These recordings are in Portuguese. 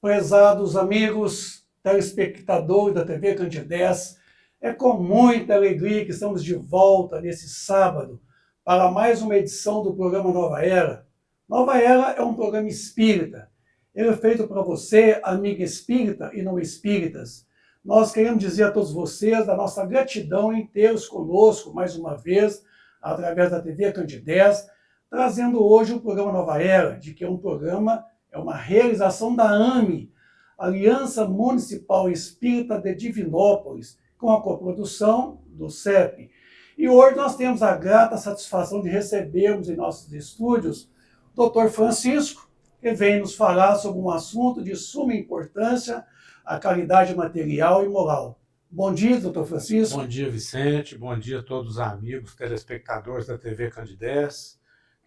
Prezados amigos, telespectadores da TV Candidez, é com muita alegria que estamos de volta nesse sábado para mais uma edição do programa Nova Era. Nova Era é um programa espírita. Ele é feito para você, amiga espírita e não espíritas. Nós queremos dizer a todos vocês da nossa gratidão em tê-los conosco mais uma vez, através da TV Candidez, trazendo hoje o programa Nova Era, de que é um programa, é uma realização da AME, Aliança Municipal Espírita de Divinópolis, com a coprodução do CEP. E hoje nós temos a grata satisfação de recebermos em nossos estúdios o Dr. Francisco, que vem nos falar sobre um assunto de suma importância, a caridade material e moral. Bom dia, doutor Francisco. Bom dia, Vicente. Bom dia a todos os amigos, telespectadores da TV Candidez,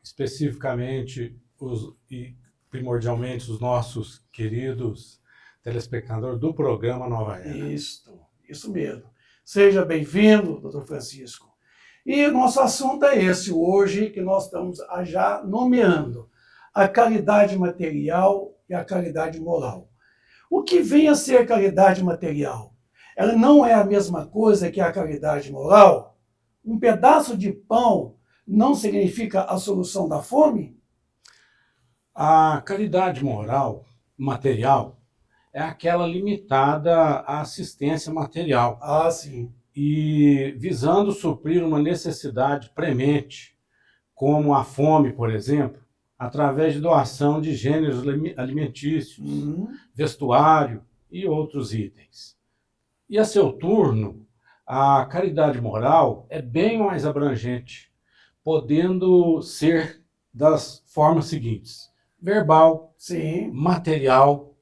especificamente e primordialmente os nossos queridos telespectadores do programa Nova Era. Isso mesmo. Seja bem-vindo, doutor Francisco. E nosso assunto é esse hoje, que nós estamos já nomeando a caridade material e a caridade moral. O que vem a ser a caridade material? Ela não é a mesma coisa que a caridade moral? Um pedaço de pão não significa a solução da fome? A caridade moral, material, é aquela limitada à assistência material. Ah, sim. E visando suprir uma necessidade premente, como a fome, por exemplo, através de doação de gêneros alimentícios, vestuário e outros itens. E a seu turno, a caridade moral é bem mais abrangente, podendo ser das formas seguintes: verbal, sim, material,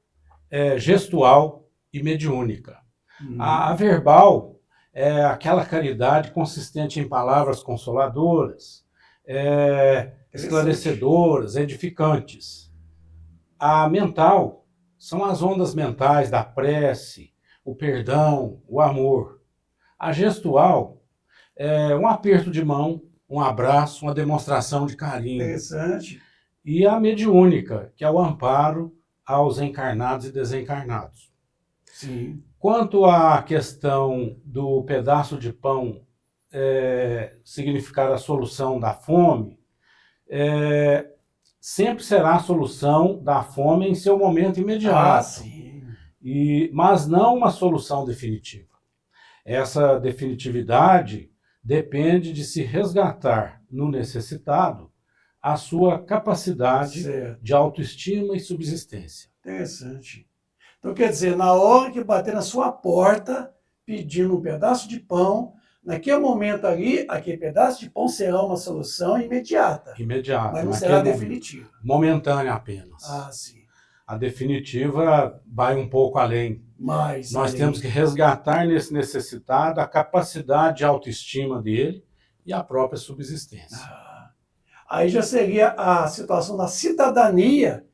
gestual e mediúnica. A verbal é aquela caridade consistente em palavras consoladoras, esclarecedoras, edificantes. A mental são as ondas mentais da prece, o perdão, o amor. A gestual é um aperto de mão, um abraço, uma demonstração de carinho. Interessante. E a mediúnica, que é o amparo aos encarnados e desencarnados. Sim. Quanto à questão do pedaço de pão significar a solução da fome, sempre será a solução da fome em seu momento imediato. Ah, sim. Mas não uma solução definitiva. Essa definitividade depende de se resgatar no necessitado a sua capacidade de autoestima e subsistência. Interessante. Então, quer dizer, na hora que bater na sua porta, pedindo um pedaço de pão, naquele momento ali, aquele pedaço de pão será uma solução imediata. Imediata. Mas não será definitiva. Momentânea apenas. Ah, sim. A definitiva vai um pouco além. Nós temos que resgatar nesse necessitado a capacidade de autoestima dele e a própria subsistência. Aí já seria a situação da cidadania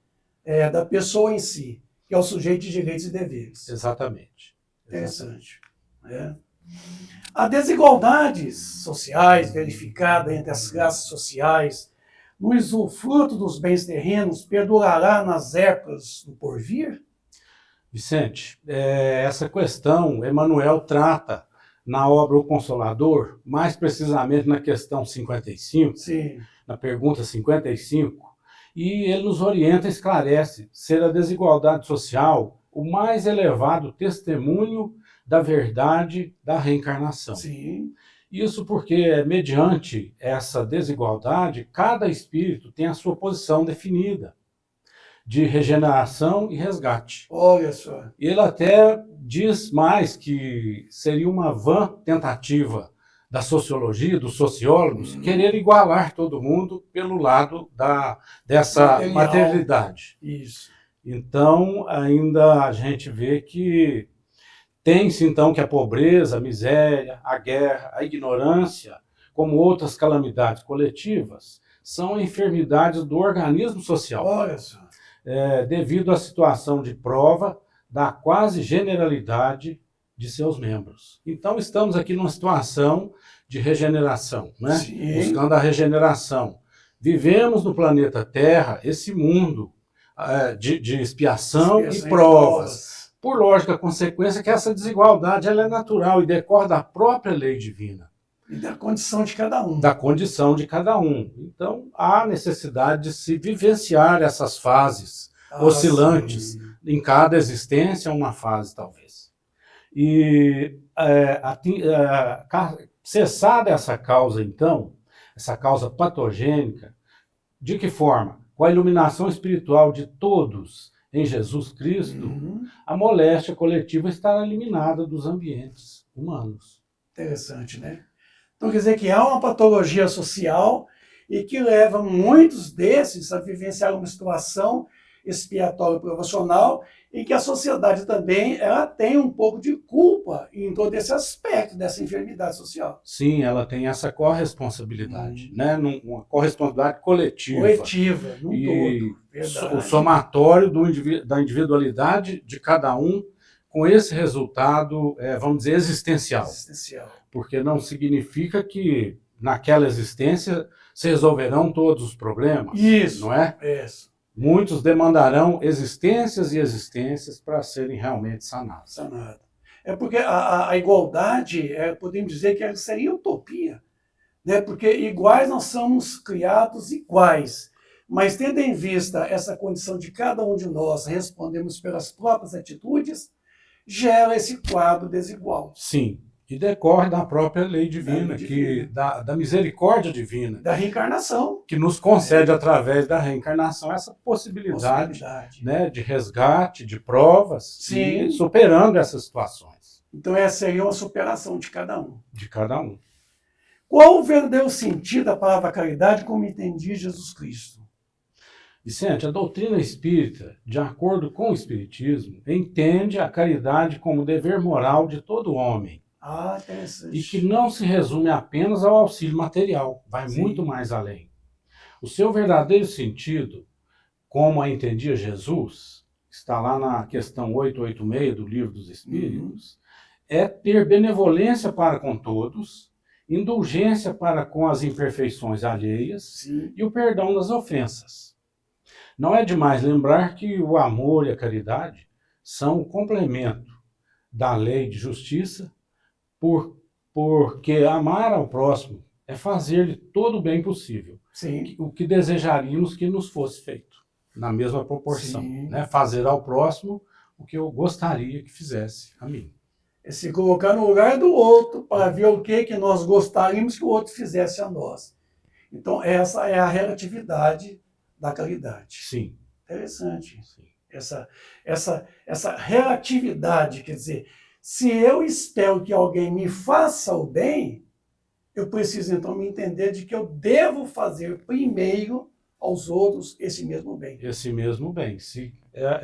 da pessoa em si, que é o sujeito de direitos e deveres. Exatamente. Interessante. Há desigualdades sociais verificadas entre as classes sociais. No usufruto dos bens terrenos perdurará nas épocas do porvir? Vicente, essa questão Emmanuel trata na obra O Consolador, mais precisamente na questão 55, sim, na pergunta 55, e ele nos orienta e esclarece ser a desigualdade social o mais elevado testemunho da verdade da reencarnação. Sim. Isso porque, mediante essa desigualdade, cada espírito tem a sua posição definida de regeneração e resgate. Olha só. E ele até diz mais que seria uma vã tentativa da sociologia, dos sociólogos, querer igualar todo mundo pelo lado dessa materialidade. Isso. Então, ainda a gente vê que tem-se, então, que a pobreza, a miséria, a guerra, a ignorância, como outras calamidades coletivas, são enfermidades do organismo social. Olha só. Devido à situação de prova da quase generalidade de seus membros. Então, estamos aqui numa situação de regeneração, né? Sim. Buscando a regeneração. Vivemos no planeta Terra esse mundo de expiação e Expiação provas. Por lógica consequência que essa desigualdade ela é natural e decorre da própria lei divina. E da condição de cada um. Da condição de cada um. Então, há necessidade de se vivenciar essas fases oscilantes. Sim. Em cada existência, uma fase, talvez. E cessada essa causa, então, essa causa patogênica, de que forma? Com a iluminação espiritual de todos em Jesus Cristo, a moléstia coletiva estará eliminada dos ambientes humanos. Interessante, né? Então quer dizer que há uma patologia social e que leva muitos desses a vivenciar uma situação expiatória provacional e que a sociedade também ela tem um pouco de culpa em todo esse aspecto dessa enfermidade social. Sim, ela tem essa corresponsabilidade, né? Uma corresponsabilidade coletiva. Coletiva, num E todo. Verdade. o somatório da individualidade de cada um com esse resultado, vamos dizer, existencial. Existencial. Porque não significa que naquela existência se resolverão todos os problemas. Isso. Não é? Isso. Muitos demandarão existências e existências para serem realmente sanados. Sanado. É porque a igualdade, podemos dizer que seria utopia, né? Porque iguais nós somos criados iguais, mas tendo em vista essa condição de cada um de nós respondemos pelas próprias atitudes, gera esse quadro desigual. Sim, e decorre da própria lei divina, da misericórdia divina. Da reencarnação. Que nos concede, através da reencarnação, essa possibilidade. Né, de resgate, de provas, sim, e superando essas situações. Então essa seria uma superação de cada um. De cada um. Qual o verdadeiro sentido da palavra caridade como entendi Jesus Cristo? Vicente, a doutrina espírita, de acordo com o Espiritismo, entende a caridade como dever moral de todo homem. Ah, interessante. E que não se resume apenas ao auxílio material, vai muito mais além. O seu verdadeiro sentido, como a entendia Jesus, está lá na questão 886 do Livro dos Espíritos, é ter benevolência para com todos, indulgência para com as imperfeições alheias e o perdão das ofensas. Não é demais lembrar que o amor e a caridade são o complemento da lei de justiça, porque amar ao próximo é fazer-lhe todo o bem possível. Sim. O que desejaríamos que nos fosse feito, na mesma proporção. Né? Fazer ao próximo o que eu gostaria que fizesse a mim. É se colocar no lugar do outro para ver o que nós gostaríamos que o outro fizesse a nós. Então essa é a relatividade da caridade. Sim. Interessante. Sim. Essa relatividade, quer dizer, se eu espero que alguém me faça o bem, eu preciso então me entender de que eu devo fazer primeiro aos outros esse mesmo bem. Esse mesmo bem.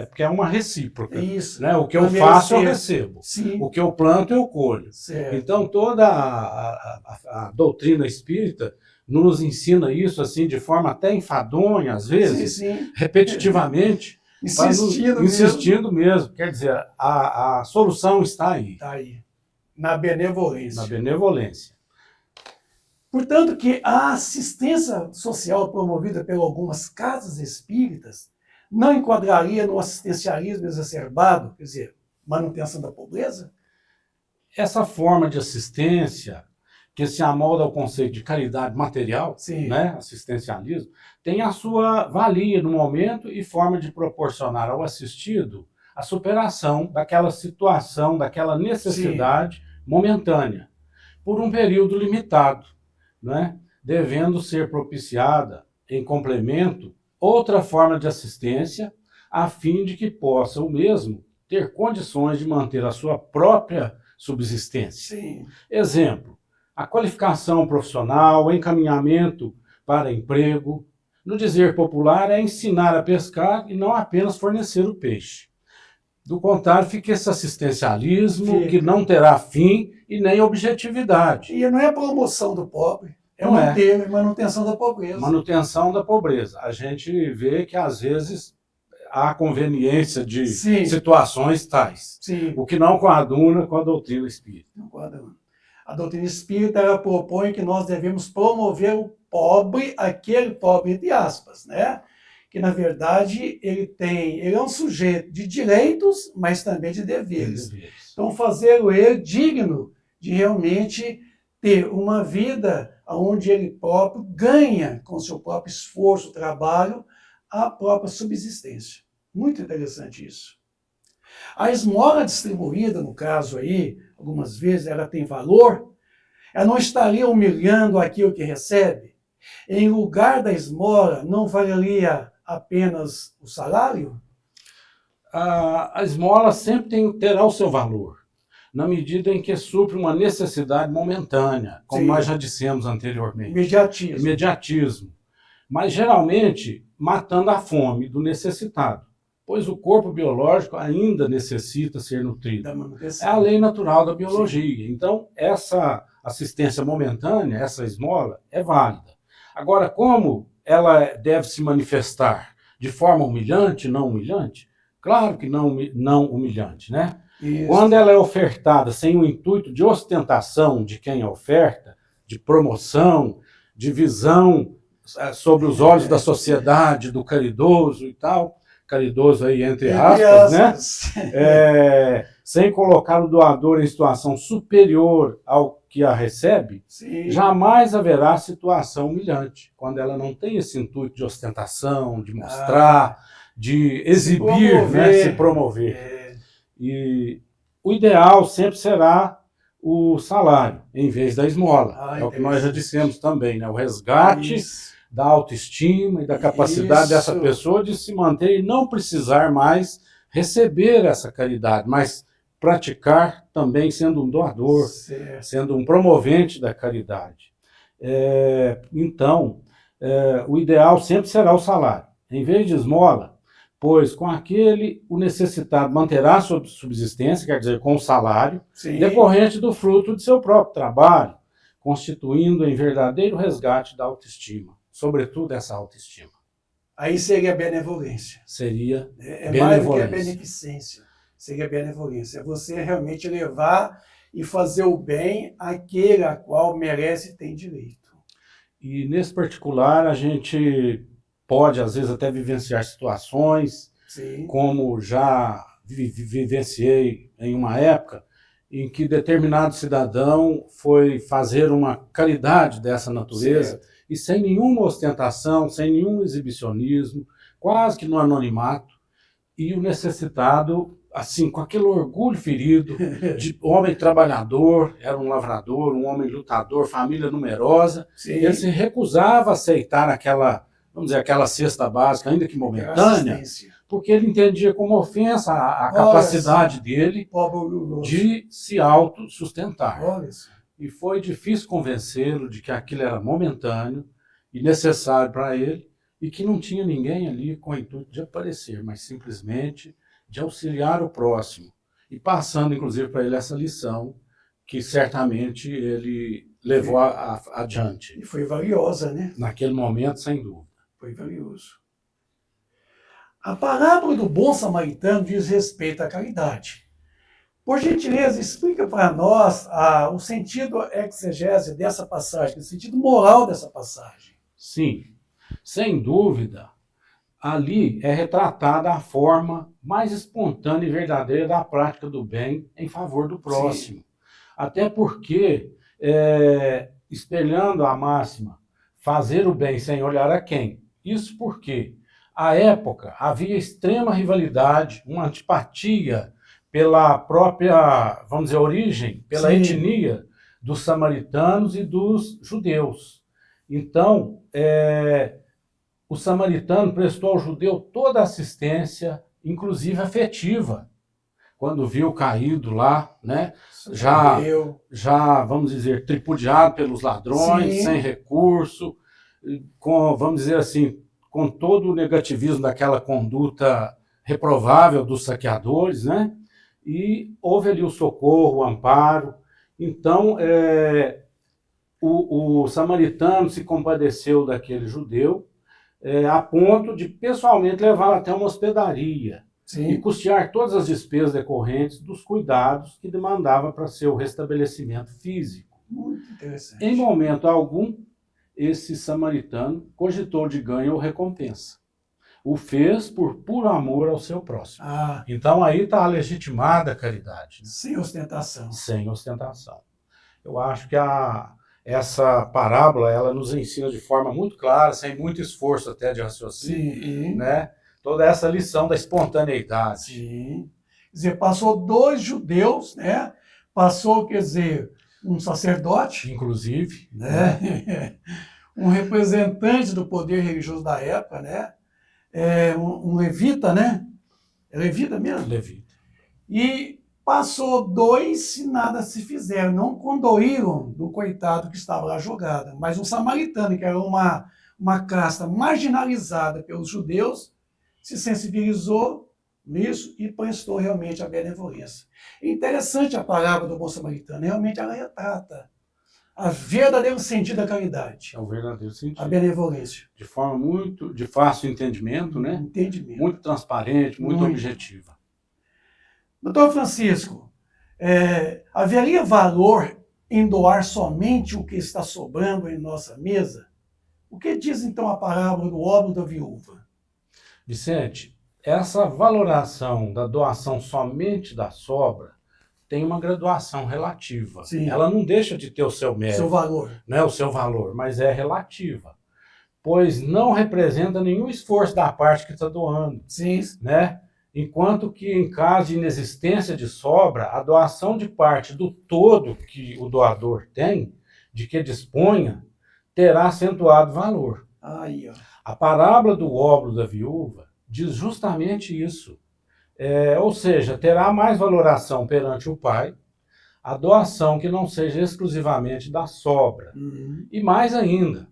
Porque é uma recíproca. Isso. Né? O que eu faço, eu recebo. Sim. O que eu planto, eu colho. Certo. Então, toda a doutrina espírita nos ensina isso assim de forma até enfadonha, às vezes, repetitivamente, insistindo mesmo. Quer dizer, a solução está aí. Está aí. Na benevolência. Na benevolência. Portanto, que a assistência social promovida por algumas casas espíritas não enquadraria no assistencialismo exacerbado, quer dizer, manutenção da pobreza? Essa forma de assistência, que se amolda ao conceito de caridade material, né, assistencialismo, tem a sua valia no momento e forma de proporcionar ao assistido a superação daquela situação, daquela necessidade momentânea, por um período limitado, né, devendo ser propiciada, em complemento, outra forma de assistência, a fim de que possa o mesmo ter condições de manter a sua própria subsistência. Exemplo, a qualificação profissional, o encaminhamento para emprego. No dizer popular, é ensinar a pescar e não apenas fornecer o peixe. Do contrário, fica esse assistencialismo que não terá fim e nem objetividade. E não é a promoção do pobre, é manutenção da pobreza. Manutenção da pobreza. A gente vê que, às vezes, há conveniência de situações tais. O que não coaduna com a doutrina espírita. Não coaduna. A doutrina espírita ela propõe que nós devemos promover o pobre, aquele pobre, entre aspas, né? que na verdade ele é um sujeito de direitos, mas também de deveres. Então fazê-lo ele digno de realmente ter uma vida onde ele próprio ganha com seu próprio esforço, trabalho, a própria subsistência. Muito interessante isso. A esmola distribuída, no caso aí, algumas vezes ela tem valor, ela não estaria humilhando aquilo que recebe? Em lugar da esmola, não valeria apenas o salário? A esmola sempre terá o seu valor, na medida em que supre uma necessidade momentânea, como Sim. nós já dissemos anteriormente. Imediatismo. Imediatismo. Mas geralmente matando a fome do necessitado, pois o corpo biológico ainda necessita ser nutrido. É a lei natural da biologia. Sim. Então, essa assistência momentânea, essa esmola, é válida. Agora, como ela deve se manifestar? De forma humilhante, não humilhante? Claro que não humilhante, né? Isso. Quando ela é ofertada sem o intuito de ostentação de quem a oferta, de promoção, de visão sobre os olhos da sociedade, do caridoso e tal, caridoso aí entre aspas, né? Sem colocar o doador em situação superior ao que a recebe, sim, jamais haverá situação humilhante, quando ela não tem esse intuito de ostentação, de mostrar, de exibir, se promover. E o ideal sempre será o salário, em vez da esmola. É o que nós já dissemos também, né? O resgate da autoestima e da capacidade dessa pessoa de se manter e não precisar mais receber essa caridade, mas praticar também sendo um doador, sendo um promovente da caridade. Então, o ideal sempre será o salário, em vez de esmola, pois com aquele o necessitado manterá sua subsistência, quer dizer, com o salário, sim, decorrente do fruto de seu próprio trabalho, constituindo em verdadeiro resgate da autoestima, sobretudo essa autoestima. Aí seria benevolência. Seria mais do que a beneficência. Seria benevolência. É você realmente levar e fazer o bem àquele a qual merece e tem direito. E nesse particular a gente pode às vezes até vivenciar situações, sim, como já vivenciei em uma época, em que determinado cidadão foi fazer uma caridade dessa natureza, certo, e sem nenhuma ostentação, sem nenhum exibicionismo, quase que no anonimato, e o necessitado, assim, com aquele orgulho ferido, de homem trabalhador, era um lavrador, um homem lutador, família numerosa, sim, ele se recusava a aceitar aquela, vamos dizer, aquela cesta básica, ainda que momentânea, porque ele entendia como ofensa a capacidade dele de se autossustentar. E foi difícil convencê-lo de que aquilo era momentâneo e necessário para ele, e que não tinha ninguém ali com o intuito de aparecer, mas simplesmente de auxiliar o próximo. E passando, inclusive, para ele essa lição, que certamente ele levou adiante. E foi valiosa, né? Naquele momento, sem dúvida. Foi valioso. A parábola do bom samaritano diz respeito à caridade. Por gentileza, explica para nós o sentido exegese dessa passagem, o sentido moral dessa passagem. Sim, sem dúvida, ali é retratada a forma mais espontânea e verdadeira da prática do bem em favor do próximo. Sim. Até porque, espelhando a máxima, fazer o bem sem olhar a quem. Isso porque, à época, havia extrema rivalidade, uma antipatia pela própria, vamos dizer, origem, pela sim, etnia dos samaritanos e dos judeus. Então, o samaritano prestou ao judeu toda a assistência, inclusive afetiva, quando viu caído lá, né, já, vamos dizer, tripudiado pelos ladrões, sim, sem recurso, com, vamos dizer assim, com todo o negativismo daquela conduta reprovável dos saqueadores, né? E houve ali o socorro, o amparo. Então, o samaritano se compadeceu daquele judeu, a ponto de pessoalmente levá-lo até uma hospedaria, sim, e custear todas as despesas decorrentes dos cuidados que demandava para seu restabelecimento físico. Muito interessante. Em momento algum, esse samaritano cogitou de ganho ou recompensa. o fez por puro amor ao seu próximo. Ah, Então aí está legitimada a caridade, né? sem ostentação. Sem ostentação. Eu acho que essa parábola ela nos ensina de forma muito clara, sem muito esforço até de raciocínio, Sim, né? Toda essa lição da espontaneidade. sim. Quer dizer, passou 2 judeus, né? Passou, quer dizer, um sacerdote, Inclusive, né? Um representante do poder religioso da época, né? Um levita, né? É levita mesmo? Levita. E passou 2 e nada se fizeram, não condoíram do coitado que estava lá jogado. Mas um samaritano, que era uma casta marginalizada pelos judeus, se sensibilizou nisso e prestou realmente a benevolência. É interessante a parábola do bom samaritano, realmente ela retrata a verdadeiro sentido da caridade, É o verdadeiro a sentido. benevolência. De forma muito de fácil entendimento, né? Entendimento. Muito transparente, muito Muito. objetiva. Doutor Francisco, haveria valor em doar somente o que está sobrando em nossa mesa? O que diz então a parábola do óbolo da viúva? Vicente, essa valoração da doação somente da sobra tem uma graduação relativa. Sim. Ela não deixa de ter o seu mérito, Seu valor. né, o seu valor, mas é relativa, pois não representa nenhum esforço da parte que está doando, Sim. né? Enquanto que em caso de inexistência de sobra, a doação de parte do todo que o doador tem, de que disponha, terá acentuado valor. Aí, ó. A parábola do óbolo da viúva diz justamente isso. Ou seja, terá mais valoração perante o pai a doação que não seja exclusivamente da sobra. Uhum. E mais ainda,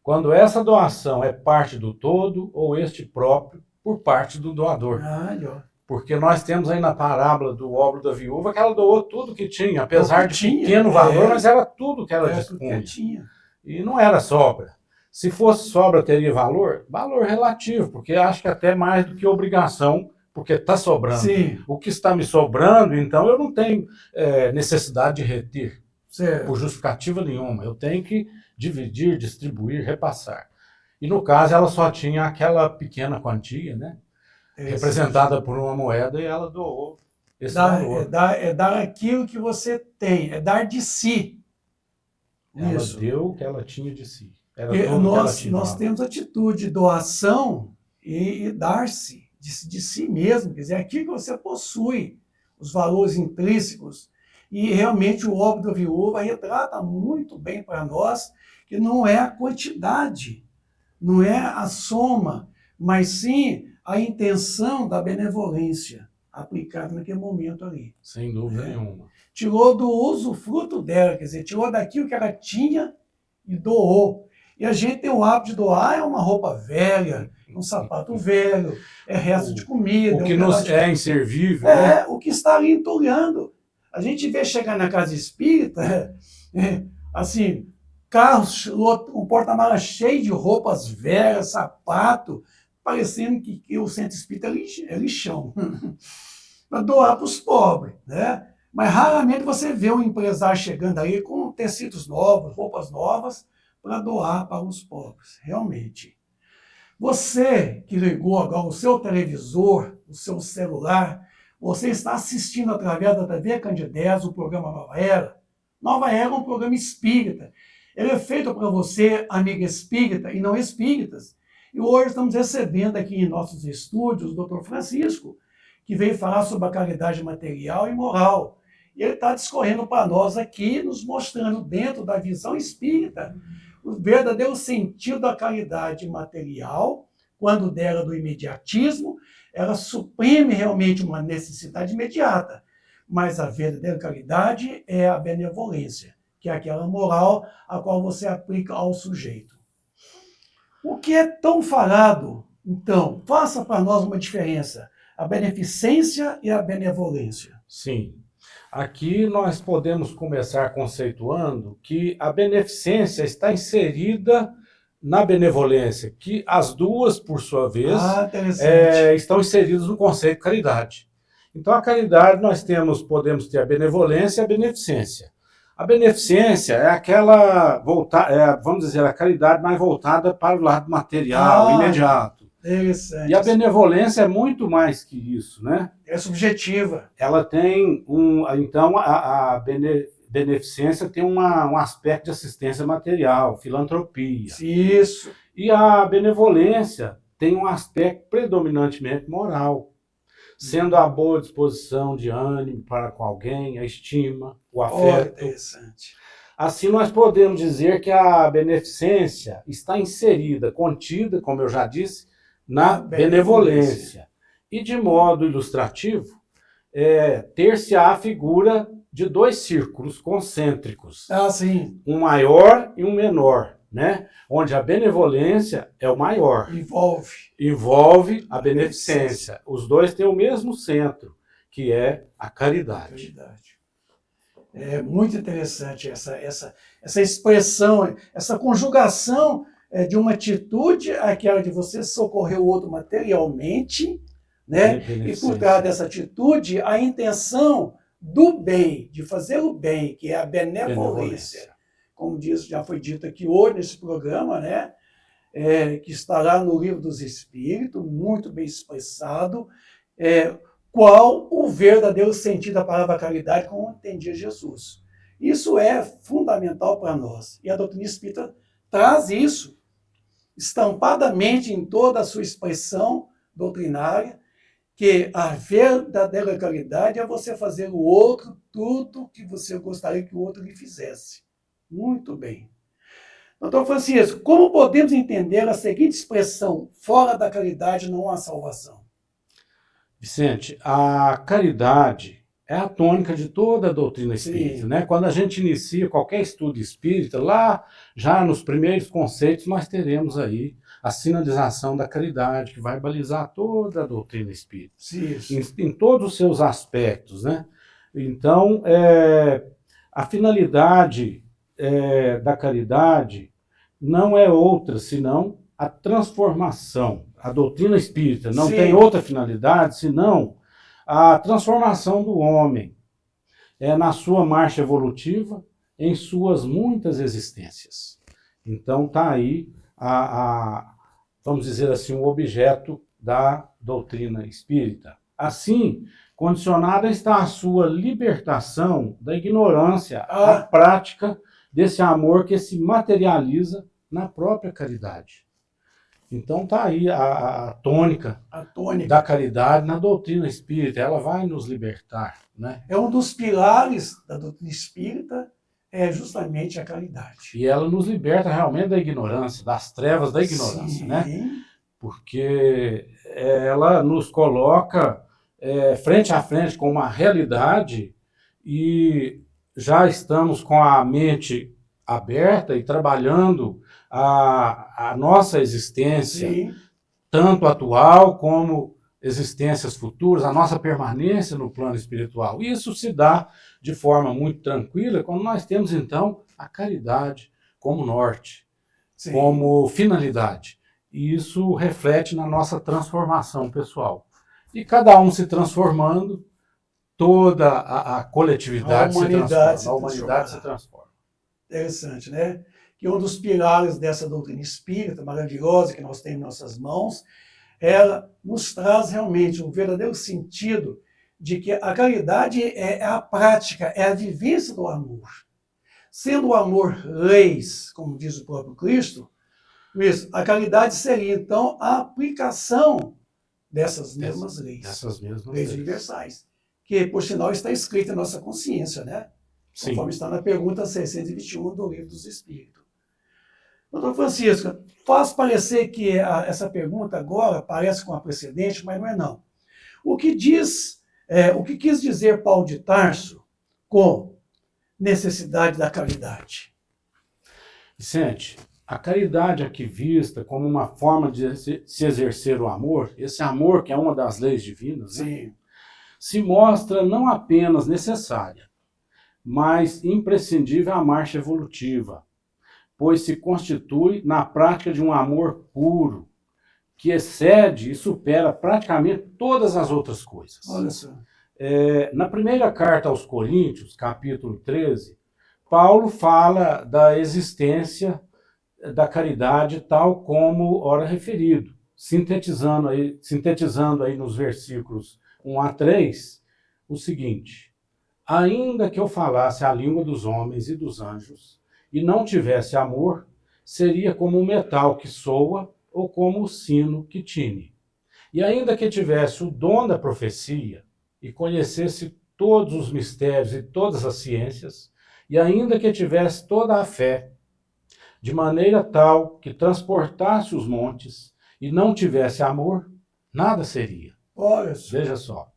quando essa doação é parte do todo ou este próprio por parte do doador. Aí, ó. Porque nós temos aí na parábola do óbolo da viúva que ela doou tudo que tinha, apesar de tinha, pequeno valor, mas era tudo que ela dispunha. Tinha. E não era sobra. Se fosse sobra, teria valor? Valor relativo, porque acho que até mais do que obrigação, porque está sobrando. Sim. O que está me sobrando, então eu não tenho necessidade de reter, Certo. por justificativa nenhuma. Eu tenho que dividir, distribuir, repassar. E no caso, ela só tinha aquela pequena quantia, né? Representada por uma moeda, e ela doou esse valor. É dar aquilo que você tem, é dar de si. Ela Isso. deu o que ela tinha de si. Era Porque tudo que ela tinha. nós temos atitude de doação e dar-se de si mesmo, quer dizer, aquilo que você possui, os valores intrínsecos. E realmente o óbolo da viúva retrata muito bem para nós que não é a quantidade, não é a soma, mas sim a intenção da benevolência aplicada naquele momento ali. Sem dúvida nenhuma. Tirou do usufruto dela, quer dizer, tirou daquilo que ela tinha e doou. E a gente tem o hábito de doar uma roupa velha, um sapato velho, resto de comida. O que nos é inservível, né? O que está ali entulhando. A gente vê chegar na casa espírita, assim, carros, um porta-malas cheio de roupas velhas, sapato, parecendo que o centro espírita é lixão. Para doar para os pobres, né? Mas raramente você vê um empresário chegando aí com tecidos novos, roupas novas, para doar para os pobres, realmente. Você que ligou agora o seu televisor, o seu celular, você está assistindo através da TV Candidez o programa Nova Era. Nova Era é um programa espírita. Ele é feito para você, amiga espírita e não espíritas. E hoje estamos recebendo aqui em nossos estúdios o Dr. Francisco, que veio falar sobre a caridade material e moral. E ele está discorrendo para nós aqui, nos mostrando dentro da visão espírita o verdadeiro sentido da caridade material, quando dela do imediatismo, ela suprime realmente uma necessidade imediata. Mas a verdadeira caridade é a benevolência, que é aquela moral a qual você aplica ao sujeito. O que é tão falado, então, faça para nós uma diferença. A beneficência e a benevolência. Sim. Aqui nós podemos começar conceituando que a beneficência está inserida na benevolência, que as duas, por sua vez, estão inseridas no conceito de caridade. Então, a caridade nós podemos ter a benevolência e a beneficência. A beneficência é aquela, vamos dizer, a caridade mais voltada para o lado material, imediato. Interessante. E a benevolência é muito mais que isso, né? É subjetiva. Ela tem então, beneficência tem um aspecto de assistência material, filantropia. Isso. E a benevolência tem um aspecto predominantemente moral, sendo a boa disposição de ânimo para com alguém, a estima, o afeto. Interessante. Assim, nós podemos dizer que a beneficência está inserida, contida, como eu já disse, na benevolência. E de modo ilustrativo, ter-se-á a figura de dois círculos concêntricos, Sim. um maior e um menor, né? Onde a benevolência é o maior. Envolve a beneficência. Os dois têm o mesmo centro, que é a caridade. É muito interessante essa expressão, essa conjugação de uma atitude, aquela de você socorrer o outro materialmente, né? E por trás dessa atitude, a intenção do bem, de fazer o bem, que é a benevolência. Como já foi dito aqui hoje nesse programa, né? Que está lá no Livro dos Espíritos, muito bem expressado, qual o verdadeiro sentido da palavra caridade, como entendia Jesus. Isso é fundamental para nós. E a doutrina espírita traz isso estampadamente em toda a sua expressão doutrinária, que a verdadeira caridade é você fazer o outro tudo que você gostaria que o outro lhe fizesse. Muito bem. Doutor Francisco, como podemos entender a seguinte expressão: fora da caridade não há salvação? Vicente, a caridade é a tônica de toda a doutrina espírita, né? Quando a gente inicia qualquer estudo espírita, lá já nos primeiros conceitos nós teremos aí a sinalização da caridade, que vai balizar toda a doutrina espírita, em todos os seus aspectos, né? Então, a finalidade da caridade não é outra senão a transformação. A doutrina espírita não tem outra finalidade senão a transformação do homem na sua marcha evolutiva, em suas muitas existências. Então está aí, vamos dizer assim, o objeto da doutrina espírita. Assim, condicionada está a sua libertação da ignorância à prática desse amor que se materializa na própria caridade. Então está aí a tônica da caridade na doutrina espírita. Ela vai nos libertar, né? É um dos pilares da doutrina espírita, justamente a caridade. E ela nos liberta realmente da ignorância, das trevas da ignorância, né? Porque ela nos coloca frente a frente com uma realidade e já estamos com a mente aberta e trabalhando a nossa existência, tanto atual como existências futuras, a nossa permanência no plano espiritual. Isso se dá de forma muito tranquila quando nós temos, então, a caridade como norte, como finalidade. E isso reflete na nossa transformação pessoal. E cada um se transformando, toda a coletividade se transforma, a humanidade se transforma. Interessante, né? Que um dos pilares dessa doutrina espírita maravilhosa que nós temos em nossas mãos, ela nos traz realmente um verdadeiro sentido de que a caridade é a prática, é a vivência do amor. Sendo o amor leis, como diz o próprio Cristo, a caridade seria, então, a aplicação dessas mesmas leis, leis universais, que, por sinal, está escrita em nossa consciência, né? Conforme está na pergunta 621 do Livro dos Espíritos. Doutor Francisco, faz parecer que essa pergunta agora parece com a precedente, mas não é não. O que quis dizer Paulo de Tarso com necessidade da caridade? Vicente, a caridade aqui vista como uma forma de se exercer o amor, esse amor que é uma das leis divinas, né, se mostra não apenas necessária, mas imprescindível à marcha evolutiva, pois se constitui na prática de um amor puro, que excede e supera praticamente todas as outras coisas. Olha só. Na primeira carta aos Coríntios, capítulo 13, Paulo fala da existência da caridade tal como ora referido, sintetizando aí nos versículos 1 a 3, o seguinte: ainda que eu falasse a língua dos homens e dos anjos, e não tivesse amor, seria como o metal que soa ou como o sino que tine. E ainda que tivesse o dom da profecia e conhecesse todos os mistérios e todas as ciências, e ainda que tivesse toda a fé, de maneira tal que transportasse os montes e não tivesse amor, nada seria. Olha só. Veja só.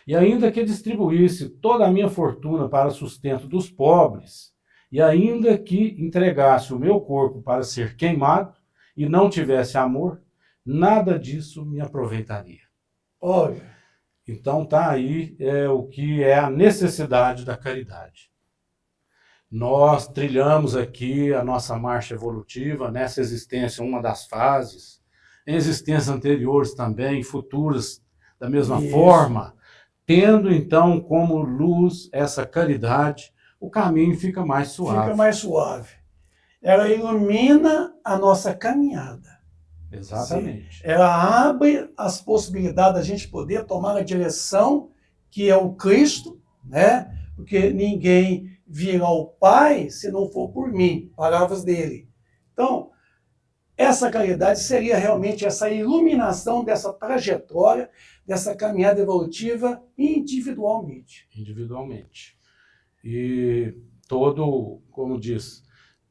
E ainda que distribuísse toda a minha fortuna para sustento dos pobres, e ainda que entregasse o meu corpo para ser queimado e não tivesse amor, nada disso me aproveitaria. Olha. Então tá aí o que é a necessidade da caridade. Nós trilhamos aqui a nossa marcha evolutiva, nessa existência, uma das fases, em existências anteriores também, futuras da mesma forma, tendo então como luz essa caridade, o caminho fica mais suave. Fica mais suave. Ela ilumina a nossa caminhada. Exatamente. Sim. Ela abre as possibilidades da gente poder tomar a direção que é o Cristo, né? Porque ninguém virá ao Pai se não for por mim. Palavras dele. Então, essa caridade seria realmente essa iluminação dessa trajetória, dessa caminhada evolutiva individualmente. Individualmente. E como diz,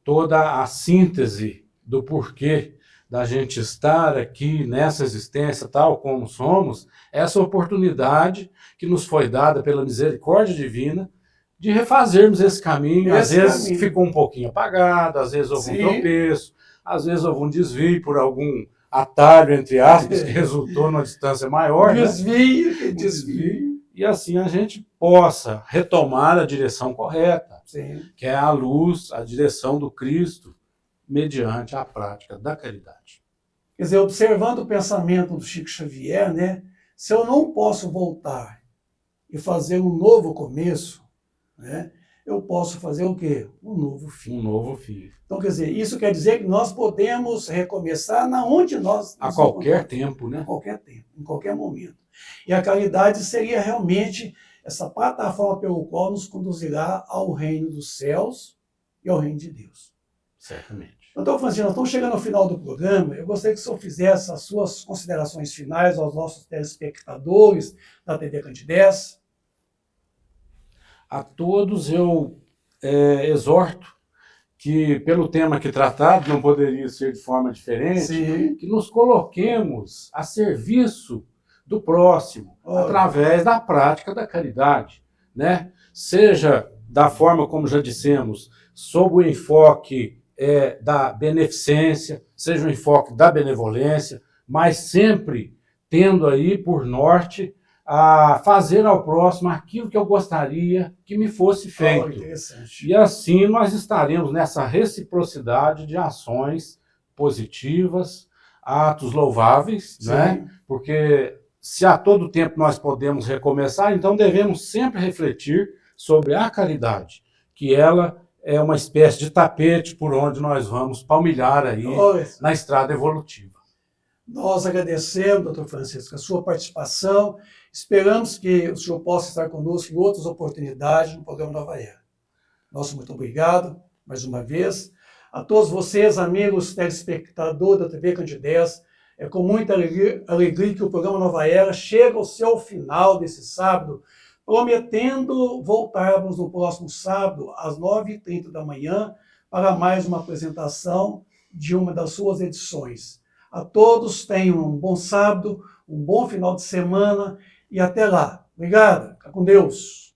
toda a síntese do porquê da gente estar aqui nessa existência tal como somos, essa oportunidade que nos foi dada pela misericórdia divina de refazermos esse caminho. Às vezes ficou um pouquinho apagado, às vezes houve um tropeço, às vezes houve um desvio por algum atalho, entre aspas, que resultou numa distância maior. Desvio. E assim a gente possa retomar a direção correta, que é a luz, a direção do Cristo, mediante a prática da caridade. Quer dizer, observando o pensamento do Chico Xavier, né? Se eu não posso voltar e fazer um novo começo, né? Eu posso fazer o quê? Um novo fim. Um novo fim. Então, quer dizer, isso quer dizer que nós podemos recomeçar na onde nós a qualquer tempo, né? A qualquer tempo, em qualquer momento. E a caridade seria realmente essa plataforma pelo qual nos conduzirá ao reino dos céus e ao reino de Deus. Certamente. Então, Francino, nós estamos chegando ao final do programa. Eu gostaria que o senhor fizesse as suas considerações finais aos nossos telespectadores da TV Candidez. A todos eu exorto que, pelo tema aqui tratado, não poderia ser de forma diferente, que nos coloquemos a serviço do próximo, através da prática da caridade, né? Seja da forma como já dissemos, sob o enfoque da beneficência, seja o enfoque da benevolência, mas sempre tendo aí por norte a fazer ao próximo aquilo que eu gostaria que me fosse feito. E assim nós estaremos nessa reciprocidade de ações positivas, atos louváveis, né? Porque se a todo tempo nós podemos recomeçar, então devemos sempre refletir sobre a caridade, que ela é uma espécie de tapete por onde nós vamos palmilhar aí na estrada evolutiva. Nós agradecemos, doutor Francisco, a sua participação. Esperamos que o senhor possa estar conosco em outras oportunidades no programa Nova Era. Nosso muito obrigado, mais uma vez. A todos vocês, amigos telespectadores da TV Candidez, é com muita alegria que o programa Nova Era chega ao seu final desse sábado, prometendo voltarmos no próximo sábado, às 9h30 da manhã, para mais uma apresentação de uma das suas edições. A todos tenham um bom sábado, um bom final de semana e até lá. Obrigado. Fica com Deus.